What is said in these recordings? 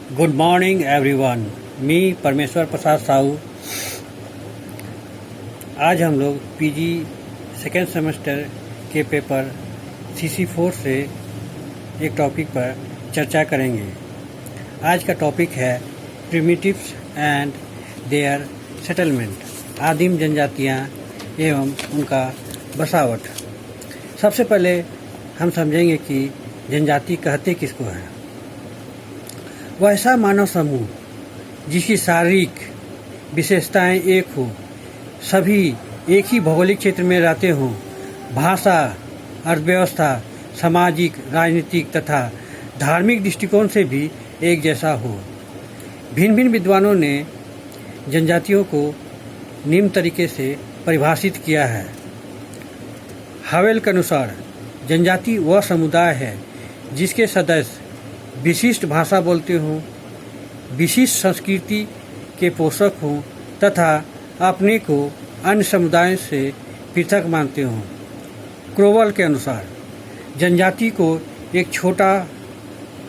Good morning everyone. मी परमेश्वर प्रसाद साहू। आज हम लोग पीजी सेकेंड सेमेस्टर के पेपर CC4 से एक टॉपिक पर चर्चा करेंगे। आज का टॉपिक है प्रिमिटिव्स एंड देयर सेटलमेंट, आदिम जनजातियाँ एवं उनका बसावट। सबसे पहले हम समझेंगे कि जनजाति कहते किसको है। वह ऐसा मानव समूह जिसकी शारीरिक विशेषताएं एक हो, सभी एक ही भौगोलिक क्षेत्र में रहते हों, भाषा, अर्थव्यवस्था, सामाजिक, राजनीतिक तथा धार्मिक दृष्टिकोण से भी एक जैसा हो। भिन्न भिन्न विद्वानों ने जनजातियों को निम्न तरीके से परिभाषित किया है। हावेल के अनुसार जनजाति वह समुदाय है जिसके सदस्य विशिष्ट भाषा बोलते हों, विशिष्ट संस्कृति के पोषक हों तथा अपने को अन्य समुदायों से पृथक मानते हों। क्रोवल के अनुसार जनजाति को एक छोटा,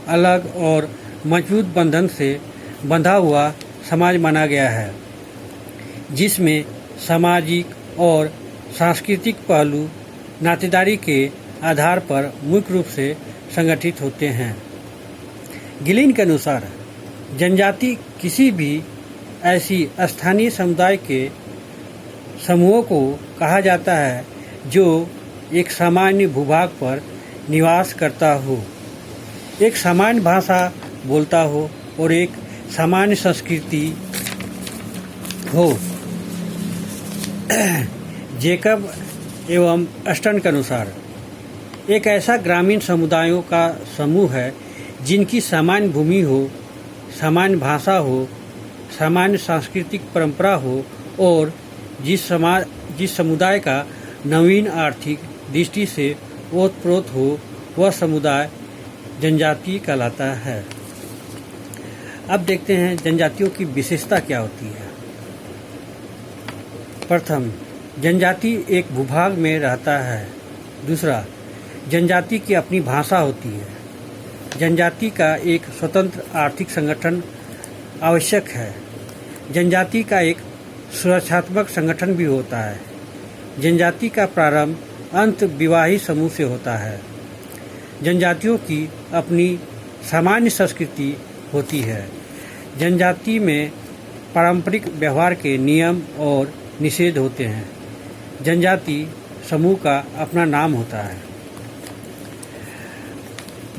अलग और मजबूत बंधन से बंधा हुआ समाज माना गया है, जिसमें सामाजिक और सांस्कृतिक पहलू नातेदारी के आधार पर मुख्य रूप से संगठित होते हैं। गिलिन के अनुसार जनजाति किसी भी ऐसी स्थानीय समुदाय के समूहों को कहा जाता है जो एक सामान्य भूभाग पर निवास करता हो, एक सामान्य भाषा बोलता हो और एक सामान्य संस्कृति हो। जेकब एवं अस्टन के अनुसार एक ऐसा ग्रामीण समुदायों का समूह है जिनकी सामान्य भूमि हो, सामान्य भाषा हो, सामान्य सांस्कृतिक परंपरा हो और जिस समुदाय का नवीन आर्थिक दृष्टि से ओतप्रोत हो, वह समुदाय जनजाति कहलाता है। अब देखते हैं जनजातियों की विशेषता क्या होती है। प्रथम, जनजाति एक भूभाग में रहता है। दूसरा, जनजाति की अपनी भाषा होती है। जनजाति का एक स्वतंत्र आर्थिक संगठन आवश्यक है। जनजाति का एक सुरक्षात्मक संगठन भी होता है। जनजाति का प्रारंभ अंत विवाही समूह से होता है। जनजातियों की अपनी सामान्य संस्कृति होती है। जनजाति में पारंपरिक व्यवहार के नियम और निषेध होते हैं। जनजाति समूह का अपना नाम होता है।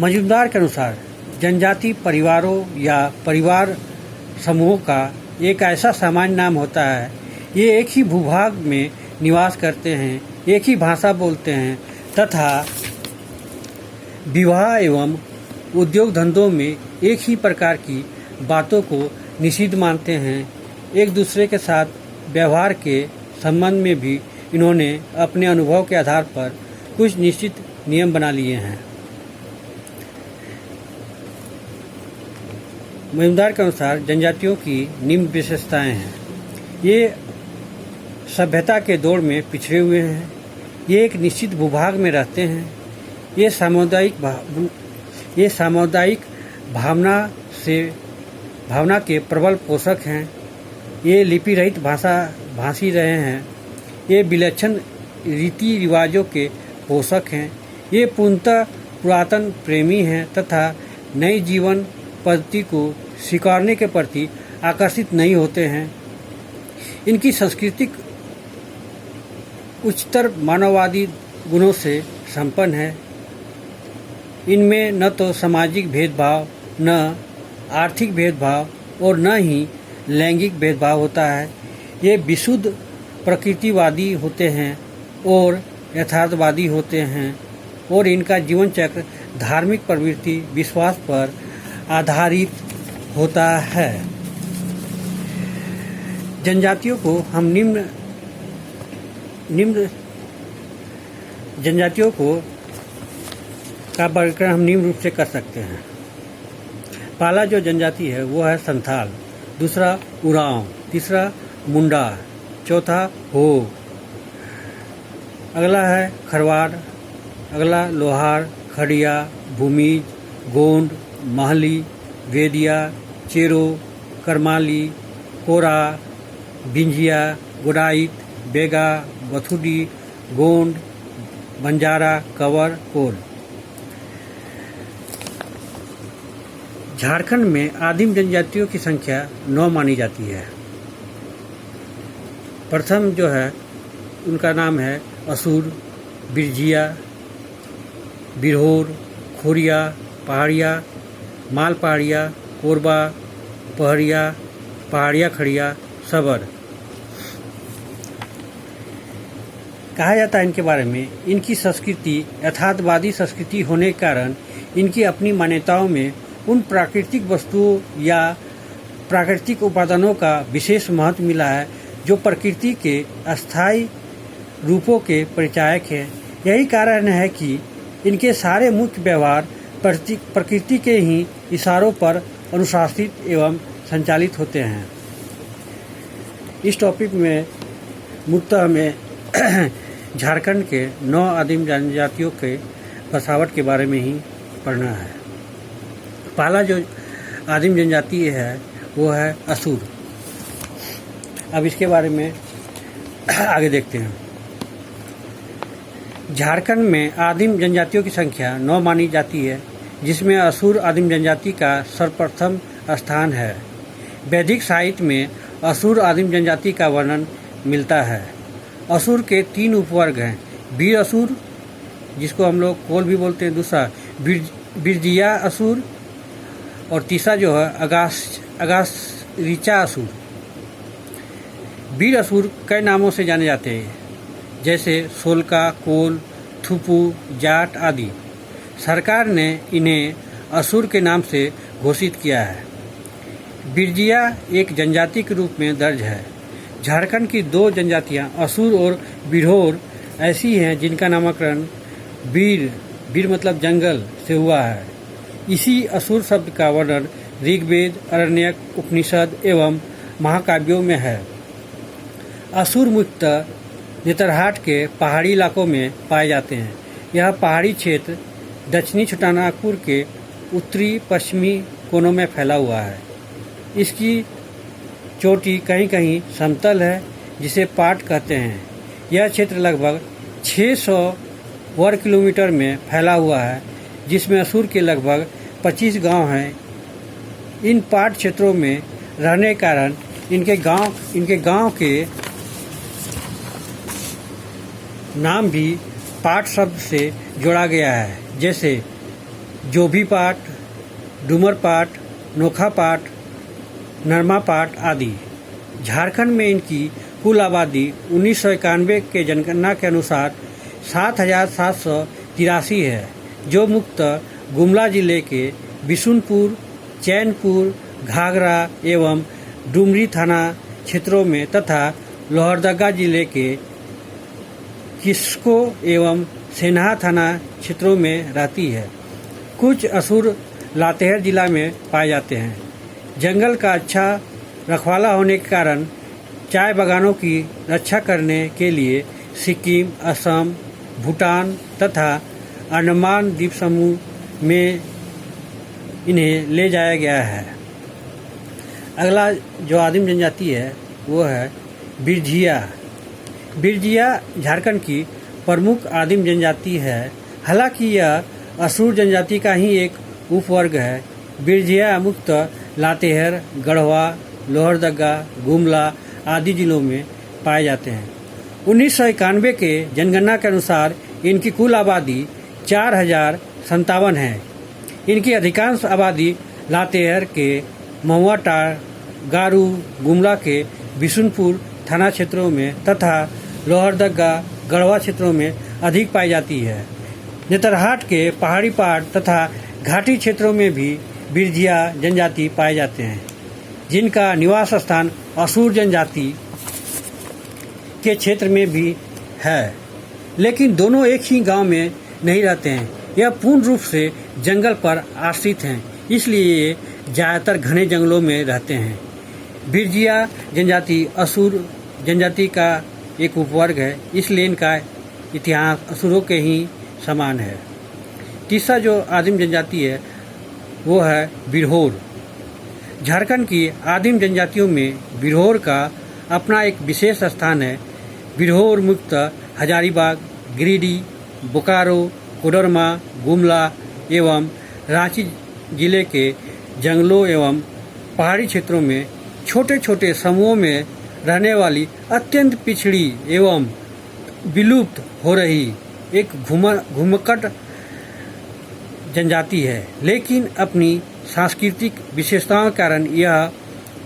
मजूमदार के अनुसार जनजाति परिवारों या परिवार समूहों का एक ऐसा सामान्य नाम होता है। ये एक ही भूभाग में निवास करते हैं, एक ही भाषा बोलते हैं तथा विवाह एवं उद्योग धंधों में एक ही प्रकार की बातों को निषिद्ध मानते हैं। एक दूसरे के साथ व्यवहार के संबंध में भी इन्होंने अपने अनुभव के आधार पर कुछ निश्चित नियम बना लिए हैं। मजूमदार के अनुसार जनजातियों की निम्न विशेषताएं हैं। ये सभ्यता के दौर में पिछड़े हुए हैं। ये एक निश्चित भूभाग में रहते हैं। ये सामुदायिक भावना के प्रबल पोषक हैं। ये लिपि रहित भाषी रहे हैं। ये विलक्षण रीति रिवाजों के पोषक हैं। ये पूर्णतः पुरातन प्रेमी हैं तथा नई जीवन पद्धति को स्वीकारने के प्रति आकर्षित नहीं होते हैं। इनकी सांस्कृतिक उच्चतर मानववादी गुणों से संपन्न है। इनमें न तो सामाजिक भेदभाव, न आर्थिक भेदभाव और न ही लैंगिक भेदभाव होता है। ये विशुद्ध प्रकृतिवादी होते हैं और यथार्थवादी होते हैं और इनका जीवन चक्र धार्मिक प्रवृत्ति विश्वास पर आधारित होता है। जनजातियों को हम जनजातियों को का वर्गीकरण हम निम्न रूप से कर सकते हैं। पहला जो जनजाति है वो है संथाल, दूसरा उरांव, तीसरा मुंडा, चौथा हो, अगला है खरवाड़, अगला लोहार, खड़िया, भूमिज, गोंड, महली, वेदिया, चेरो, करमाली, कोरा, बिंजिया, गोडाइट, बेगा, बथुडी, गोंड, बंजारा, कंवर, कोल। झारखंड में आदिम जनजातियों की संख्या 9 मानी जाती है। प्रथम जो है उनका नाम है असुर, बिरजिया, बिरहोर, खोरिया, पहाड़िया, माल पहाड़िया, कोरबा, पहड़िया, पहाड़िया खड़िया, सबर। कहा जाता है इनके बारे में, इनकी संस्कृति यथार्थवादी संस्कृति होने के कारण इनकी अपनी मान्यताओं में उन प्राकृतिक वस्तुओं या प्राकृतिक उपादानों का विशेष महत्व मिला है जो प्रकृति के अस्थायी रूपों के परिचायक हैं। यही कारण है कि इनके सारे मुख्य व्यवहार प्रकृति के ही इशारों पर अनुशासित एवं संचालित होते हैं। इस टॉपिक में मुख्यतः हमें झारखंड के 9 आदिम जनजातियों के बसावट के बारे में ही पढ़ना है। पहला जो आदिम जनजाति है वो है असुर। अब इसके बारे में आगे देखते हैं। झारखंड में आदिम जनजातियों की संख्या 9 मानी जाती है, जिसमें असुर आदिम जनजाति का सर्वप्रथम स्थान है। वैदिक साहित्य में असुर आदिम जनजाति का वर्णन मिलता है। असुर के 3 उपवर्ग हैं। वीर असुर, जिसको हम लोग कोल भी बोलते हैं, दूसरा बिरजिया असुर, और तीसरा जो है अगास्त्रिचा असुर। वीर असुर कई नामों से जाने जाते हैं, जैसे सोलका, कोल, थुपू, जाट आदि। सरकार ने इन्हें असुर के नाम से घोषित किया है। बिरजिया एक जनजाति के रूप में दर्ज है। झारखंड की 2 जनजातियां असुर और बिरहोर ऐसी हैं जिनका नामकरण बीर मतलब जंगल से हुआ है। इसी असुर शब्द का वर्णन ऋग्वेद, अरण्यक, उपनिषद एवं महाकाव्यों में है। असुर मुख्यतः नेतरहाट के पहाड़ी इलाकों में पाए जाते हैं। यह पहाड़ी क्षेत्र दक्षिणी छोटानागपुर के उत्तरी पश्चिमी कोनों में फैला हुआ है। इसकी चोटी कहीं कहीं समतल है, जिसे पाट कहते हैं। यह क्षेत्र लगभग 600 वर्ग किलोमीटर में फैला हुआ है, जिसमें असुर के लगभग 25 गांव हैं। इन पाट क्षेत्रों में रहने के कारण इनके गांव के नाम भी पाट शब्द से जोड़ा गया है, जैसे जोभी पाट, डूमर पाट, नोखा पाट, नरमा पाट आदि। झारखंड में इनकी कुल आबादी 1991 के जनगणना के अनुसार 7,783 है, जो मुख्यतः गुमला जिले के बिशुनपुर, चैनपुर, घाघरा एवं डुमरी थाना क्षेत्रों में तथा लोहरदगा जिले के किस्को एवं सेन्हा थाना क्षेत्रों में रहती है। कुछ असुर लातेहार जिला में पाए जाते हैं। जंगल का अच्छा रखवाला होने के कारण चाय बागानों की रक्षा करने के लिए सिक्किम, असम, भूटान तथा अंडमान द्वीप समूह में इन्हें ले जाया गया है। अगला जो आदिम जनजाति है वो है बिरजिया। बिरजिया झारखंड की प्रमुख आदिम जनजाति है। हालांकि यह असुर जनजाति का ही एक उपवर्ग है। बिरजिया मुख्यतः लातेहार, गढ़वा, लोहरदगा, गुमला आदि जिलों में पाए जाते हैं। 1991 के जनगणना के अनुसार इनकी कुल आबादी 4,057 है। इनकी अधिकांश आबादी लातेहार के महुआटार, गारू, गुमला के बिशुनपुर थाना क्षेत्रों में तथा लोहरदगा, गढ़वा क्षेत्रों में अधिक पाई जाती है। नेतरहाट के पहाड़ी पाट तथा घाटी क्षेत्रों में भी बिरजिया जनजाति पाए जाते हैं, जिनका निवास स्थान असुर जनजाति के क्षेत्र में भी है। लेकिन दोनों एक ही गांव में नहीं रहते हैं। यह पूर्ण रूप से जंगल पर आश्रित हैं, इसलिए ये ज़्यादातर घने जंगलों में रहते हैं। बिरजिया जनजाति असुर जनजाति का एक उपवर्ग है, इसलिए इनका इतिहास असुरों के ही समान है। तीसरा जो आदिम जनजाति है वो है बिरहोर। झारखंड की आदिम जनजातियों में बिरहोर का अपना एक विशेष स्थान है। बिरहोर मुख्यतः हजारीबाग, गिरिडीह, बोकारो, कोडरमा, गुमला एवं रांची जिले के जंगलों एवं पहाड़ी क्षेत्रों में छोटे छोटे समूहों में रहने वाली अत्यंत पिछड़ी एवं विलुप्त हो रही एक घुमक्कड़ जनजाति है, लेकिन अपनी सांस्कृतिक विशेषताओं के कारण यह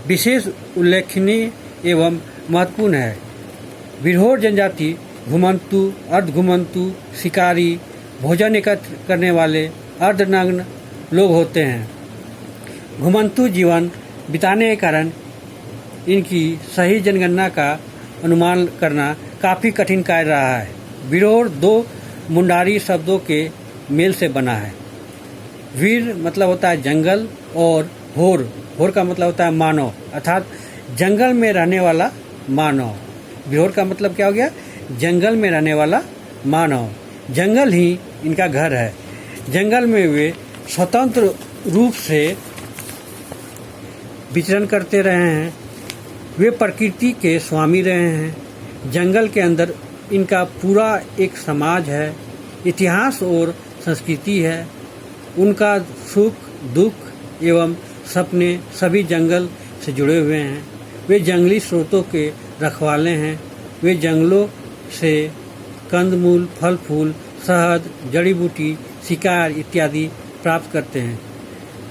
विशेष उल्लेखनीय एवं महत्वपूर्ण है। बिरहोर जनजाति घुमंतु, अर्धघुमंतु, शिकारी, भोजन एकत्र करने वाले अर्धनग्न लोग होते हैं। घुमंतु जीवन बिताने के कारण इनकी सही जनगणना का अनुमान करना काफ़ी कठिन कार्य रहा है। बिरहोर दो मुंडारी शब्दों के मेल से बना है। वीर मतलब होता है जंगल और होर का मतलब होता है मानव, अर्थात जंगल में रहने वाला मानव। बिरहोर का मतलब क्या हो गया? जंगल में रहने वाला मानव। जंगल ही इनका घर है। जंगल में वे स्वतंत्र रूप से विचरण करते रहे हैं। वे प्रकृति के स्वामी रहे हैं। जंगल के अंदर इनका पूरा एक समाज है, इतिहास और संस्कृति है। उनका सुख दुख एवं सपने सभी जंगल से जुड़े हुए हैं। वे जंगली स्रोतों के रखवाले हैं। वे जंगलों से कंदमूल, फल फूल, शहद, जड़ी बूटी, शिकार इत्यादि प्राप्त करते हैं।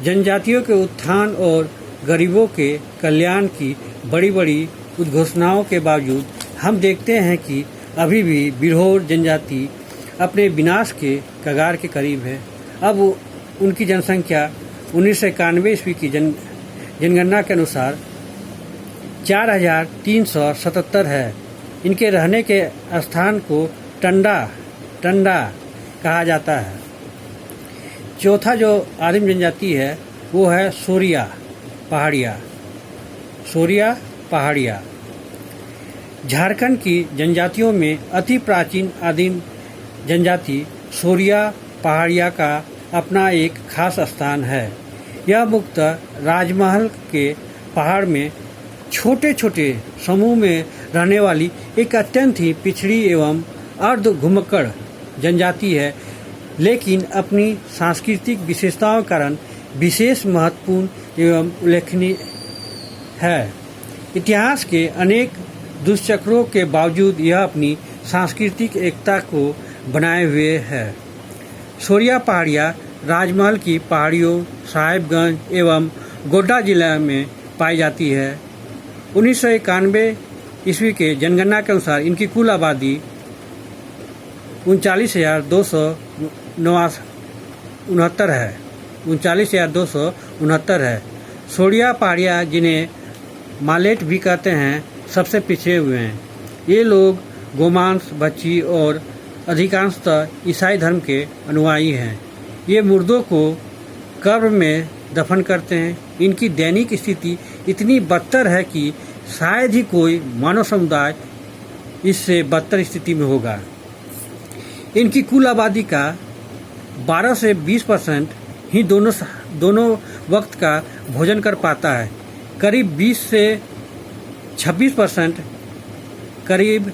जनजातियों के उत्थान और गरीबों के कल्याण की बड़ी बड़ी उद्घोषणाओं के बावजूद हम देखते हैं कि अभी भी बिरहोर जनजाति अपने विनाश के कगार के करीब है। अब उनकी जनसंख्या 1991 ईस्वी की जनगणना के अनुसार 4377 है। इनके रहने के स्थान को टंडा कहा जाता है। चौथा जो आदिम जनजाति है वो है सोरिया पहाड़िया। झारखंड की जनजातियों में अति प्राचीन आदिम जनजाति सोरिया पहाड़िया का अपना एक खास स्थान है। यह मुख्यतः राजमहल के पहाड़ में छोटे छोटे समूह में रहने वाली एक अत्यंत ही पिछड़ी एवं अर्ध घुमक्कड़ जनजाति है, लेकिन अपनी सांस्कृतिक विशेषताओं के कारण विशेष महत्वपूर्ण एवं उल्लेखनीय है। इतिहास के अनेक दुष्चक्रों के बावजूद यह अपनी सांस्कृतिक एकता को बनाए हुए है। सोरिया पहाड़िया राजमहल की पहाड़ियों, साहिबगंज एवं गोड्डा जिला में पाई जाती है। 1991 ईस्वी के जनगणना के अनुसार इनकी कुल आबादी 39,269 है। सोरिया पहाड़िया, जिन्हें मालेट भी कहते हैं, सबसे पिछड़े हुए हैं। ये लोग गोमांस, बच्ची और अधिकांशतः ईसाई धर्म के अनुयायी हैं। ये मुर्दों को कब्र में दफन करते हैं। इनकी दैनिक स्थिति इतनी बदतर है कि शायद ही कोई मानव समुदाय इससे बदतर स्थिति में होगा। इनकी कुल आबादी का 12 से 20% ही दोनों वक्त का भोजन कर पाता है। करीब 20 से 26% करीब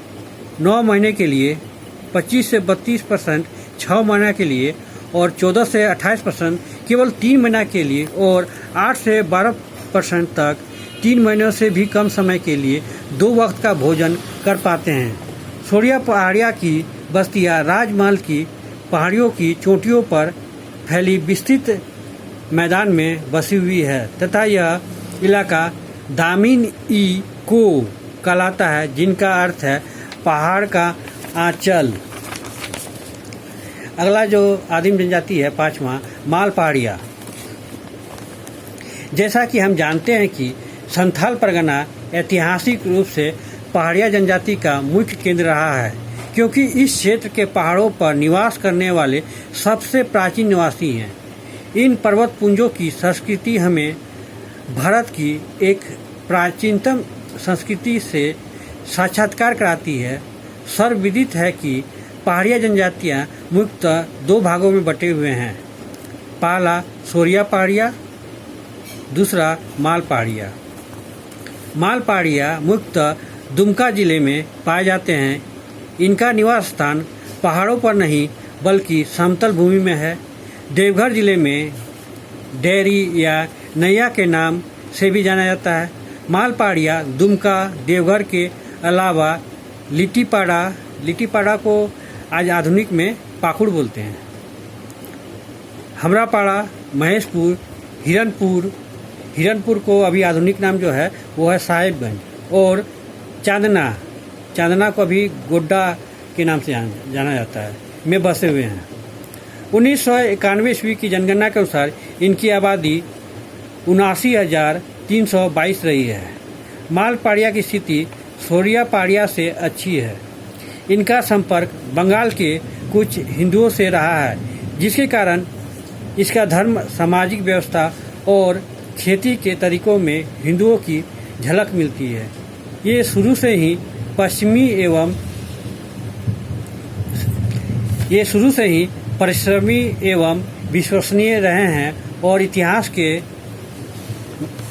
9 महीने के लिए, 25 से 32% 6 महीने के लिए और 14 से 28% केवल 3 महीना के लिए और 8 से 12% तक 3 महीनों से भी कम समय के लिए 2 वक्त का भोजन कर पाते हैं। सोरिया पहाड़िया की बस्तियां राजमहल की पहाड़ियों की चोटियों पर फैली विस्तृत मैदान में बसी हुई है तथा यह इलाका दामिन ई को कहलाता है, जिनका अर्थ है पहाड़ का आंचल। अगला जो आदिम जनजाति है, 5वां, माल पहाड़िया। जैसा कि हम जानते हैं कि संथाल परगना ऐतिहासिक रूप से पहाड़िया जनजाति का मुख्य केंद्र रहा है, क्योंकि इस क्षेत्र के पहाड़ों पर निवास करने वाले सबसे प्राचीन निवासी हैं। इन पर्वत पुंजों की संस्कृति हमें भारत की एक प्राचीनतम संस्कृति से साक्षात्कार कराती है। सर्वविदित है कि पहाड़िया जनजातियां मुख्यतः 2 भागों में बटे हुए हैं। पहला सोरिया पहाड़िया दूसरा मालपहाड़िया। मालपहाड़िया मुख्यतः दुमका जिले में पाए जाते हैं। इनका निवास स्थान पहाड़ों पर नहीं बल्कि समतल भूमि में है। देवघर जिले में डेरी या नैया के नाम से भी जाना जाता है। मालपहाड़िया दुमका देवघर के अलावा लिट्टीपाड़ा को आज आधुनिक में पाकुड़ बोलते हैं। हमरापाड़ा, महेशपुर, हिरनपुर को अभी आधुनिक नाम जो है वो है साहेबगंज, और चांदना को अभी गोड्डा के नाम से जाना जाता है, में बसे हुए हैं। 1991 ईस्वी की जनगणना के अनुसार इनकी आबादी 79,322 रही है। मालपहाड़िया की स्थिति सोरियापहाड़िया से अच्छी है। इनका संपर्क बंगाल के कुछ हिंदुओं से रहा है, जिसके कारण इसका धर्म, सामाजिक व्यवस्था और खेती के तरीकों में हिंदुओं की झलक मिलती है। ये शुरू से ही परिश्रमी एवं विश्वसनीय रहे हैं और इतिहास के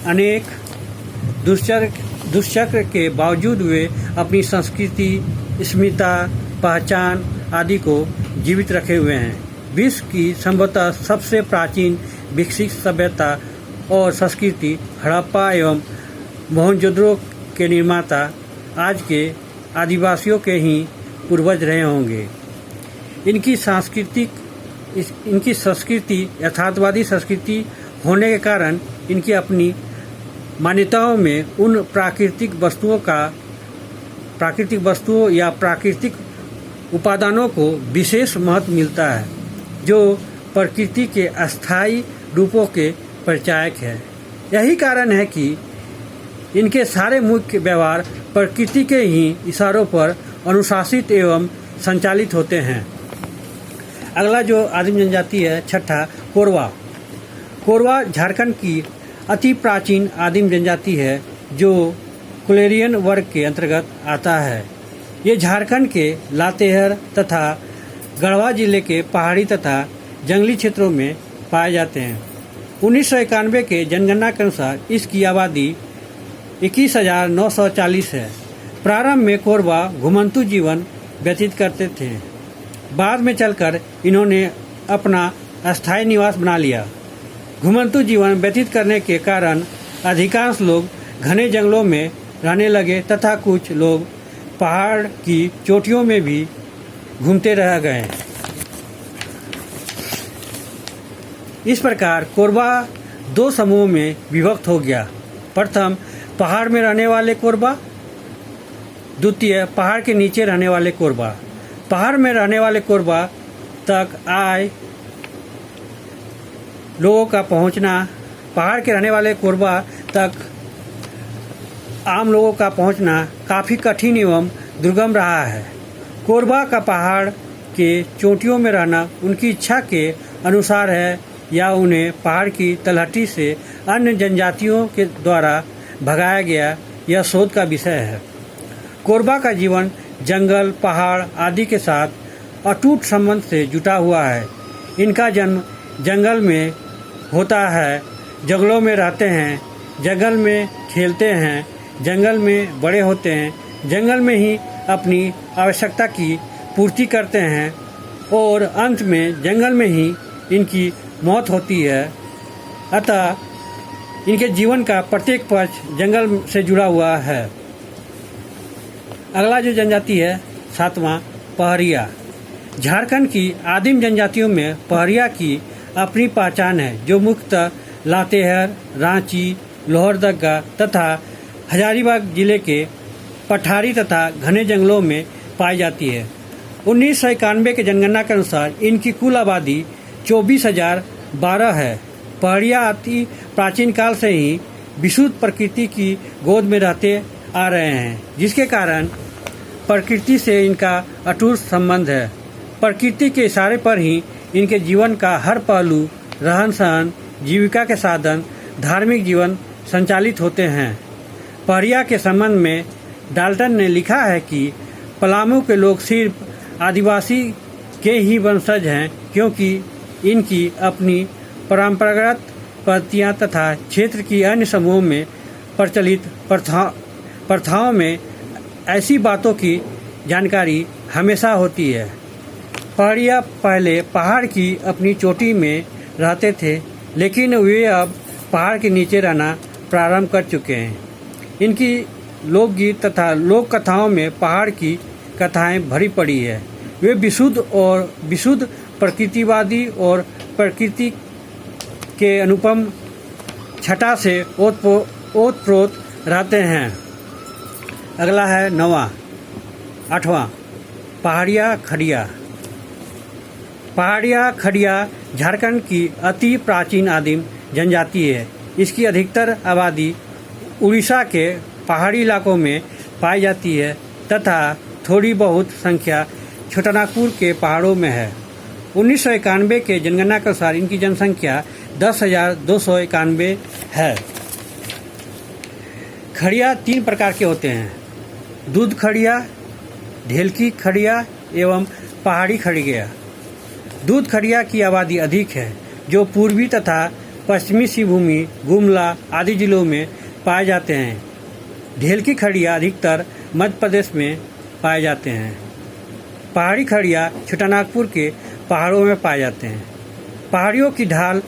अनेक दुष्चक्र के बावजूद वे अपनी संस्कृति, अस्मिता, पहचान आदि को जीवित रखे हुए हैं। विश्व की संभवतः सबसे प्राचीन विकसित सभ्यता और संस्कृति हड़प्पा एवं मोहनजोदड़ो के निर्माता आज के आदिवासियों के ही पूर्वज रहे होंगे। इनकी संस्कृति यथार्थवादी संस्कृति होने के कारण इनकी अपनी मान्यताओं में उन प्राकृतिक वस्तुओं या प्राकृतिक उपादानों को विशेष महत्व मिलता है, जो प्रकृति के अस्थायी रूपों के परिचायक है। यही कारण है कि इनके सारे मुख्य व्यवहार प्रकृति के ही इशारों पर अनुशासित एवं संचालित होते हैं। अगला जो आदिम जनजाति है, छठा, कोरवा झारखंड की अति प्राचीन आदिम जनजाति है, जो कुलेरियन वर्ग के अंतर्गत आता है। ये झारखंड के लातेहार तथा गढ़वा जिले के पहाड़ी तथा जंगली क्षेत्रों में पाए जाते हैं। 1991 के जनगणना के अनुसार इसकी आबादी 21,940 है। प्रारंभ में कोरवा घुमंतु जीवन व्यतीत करते थे। बाद में चलकर इन्होंने अपना अस्थायी निवास बना लिया। घुमंतु जीवन व्यतीत करने के कारण अधिकांश लोग घने जंगलों में रहने लगे तथा कुछ लोग पहाड़ की चोटियों में भी घूमते रह गए। इस प्रकार कोरवा दो समूहों में विभक्त हो गया। प्रथम, पहाड़ में रहने वाले कोरवा। द्वितीय, पहाड़ के नीचे रहने वाले कोरवा। पहाड़ में रहने वाले कोरवा तक आए लोगों का पहुंचना, पहाड़ के रहने वाले कोरवा तक आम लोगों का पहुंचना काफ़ी कठिन एवं दुर्गम रहा है। कोरवा का पहाड़ के चोटियों में रहना उनकी इच्छा के अनुसार है या उन्हें पहाड़ की तलहटी से अन्य जनजातियों के द्वारा भगाया गया, यह शोध का विषय है। कोरवा का जीवन जंगल, पहाड़ आदि के साथ अटूट संबंध से जुटा हुआ है। इनका जन्म जंगल में होता है, जंगलों में रहते हैं, जंगल में खेलते हैं, जंगल में बड़े होते हैं, जंगल में ही अपनी आवश्यकता की पूर्ति करते हैं और अंत में जंगल में ही इनकी मौत होती है। अतः इनके जीवन का प्रत्येक पक्ष जंगल से जुड़ा हुआ है। अगला जो जनजाति है, सातवां, पहरिया। झारखंड की आदिम जनजातियों में पहरिया की अपनी पहचान है, जो मुख्यतः लातेहार, रांची, लोहरदगा तथा हजारीबाग जिले के पठारी तथा घने जंगलों में पाई जाती है। 1991 के जनगणना के अनुसार इनकी कुल आबादी 24,012 है। पहरिया अति प्राचीन काल से ही विशुद्ध प्रकृति की गोद में रहते आ रहे हैं, जिसके कारण प्रकृति से इनका अटूट संबंध है। प्रकृति के इशारे पर ही इनके जीवन का हर पहलू, रहन सहन, जीविका के साधन, धार्मिक जीवन संचालित होते हैं। पहरिया के संबंध में डाल्टन ने लिखा है कि पलामू के लोग सिर्फ आदिवासी के ही वंशज हैं, क्योंकि इनकी अपनी परंपरागत पद्धतियाँ तथा क्षेत्र की अन्य समूहों में प्रचलित प्रथाओं में ऐसी बातों की जानकारी हमेशा होती है। पहाड़िया पहले पहाड़ की अपनी चोटी में रहते थे, लेकिन वे अब पहाड़ के नीचे रहना प्रारंभ कर चुके हैं। इनकी लोकगीत तथा लोक कथाओं में पहाड़ की कथाएं भरी पड़ी है। वे विशुद्ध प्रकृतिवादी और प्रकृति के अनुपम छटा से ओतप्रोत रहते हैं। अगला है 8वां पहाड़िया खड़िया। पहाड़िया खड़िया झारखंड की अति प्राचीन आदिम जनजाति है। इसकी अधिकतर आबादी उड़ीसा के पहाड़ी इलाकों में पाई जाती है तथा थोड़ी बहुत संख्या छोटानागपुर के पहाड़ों में है। 1991 के जनगणना के अनुसार इनकी जनसंख्या 10,291 है। खड़िया 3 प्रकार के होते हैं: दूध खड़िया, ढेलकी खड़िया एवं पहाड़ी खड़िया। दूध खड़िया की आबादी अधिक है, जो पूर्वी तथा पश्चिमी सिंहभूमि, गुमला आदि जिलों में पाए जाते हैं। ढेलकी खड़िया अधिकतर मध्य प्रदेश में पाए जाते हैं। पहाड़ी खड़िया छोटानागपुर के पहाड़ों में पाए जाते हैं। पहाड़ियों की ढाल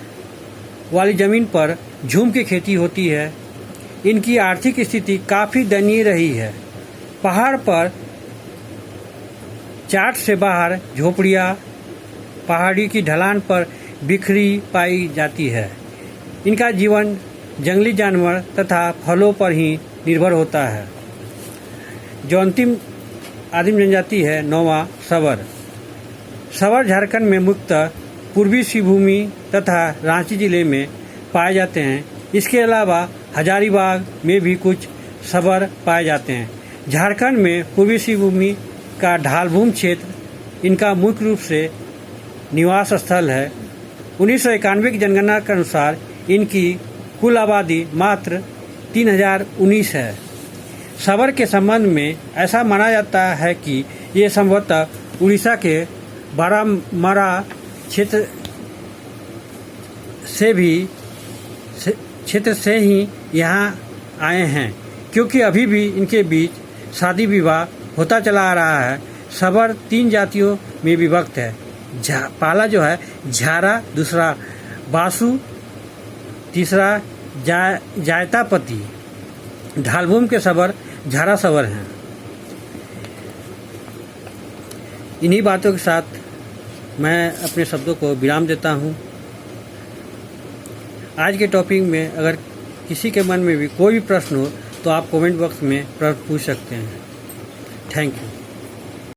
वाली जमीन पर झूम की खेती होती है। इनकी आर्थिक स्थिति काफ़ी दयनीय रही है। पहाड़ पर चाट से बाहर झोपड़ियाँ पहाड़ी की ढलान पर बिखरी पाई जाती है। इनका जीवन जंगली जानवर तथा फलों पर ही निर्भर होता है। जो अंतिम आदिम जनजाति है 9वां सवर। सवर झारखंड में मुख्यतः पूर्वी सिंहभूमि तथा रांची जिले में पाए जाते हैं। इसके अलावा हजारीबाग में भी कुछ सवर पाए जाते हैं। झारखंड में पूर्वी सिंहभूमि का ढालभूमि क्षेत्र इनका मुख्य रूप से निवास स्थल है। 1991 की जनगणना के अनुसार इनकी कुल आबादी मात्र 3019 है। सवर के संबंध में ऐसा माना जाता है कि ये संभवतः उड़ीसा के बारामारा क्षेत्र से ही यहाँ आए हैं, क्योंकि अभी भी इनके बीच शादी विवाह होता चला आ रहा है। सवर 3 जातियों में विभक्त है। पहला जो है झारा, दूसरा बासु, तीसरा जायतापति। ढालभूमि के सवर झारा सवर हैं। इन्हीं बातों के साथ मैं अपने शब्दों को विराम देता हूँ। आज के टॉपिक में अगर किसी के मन में भी कोई भी प्रश्न हो तो आप कमेंट बॉक्स में प्रश्न पूछ सकते हैं। Thank you.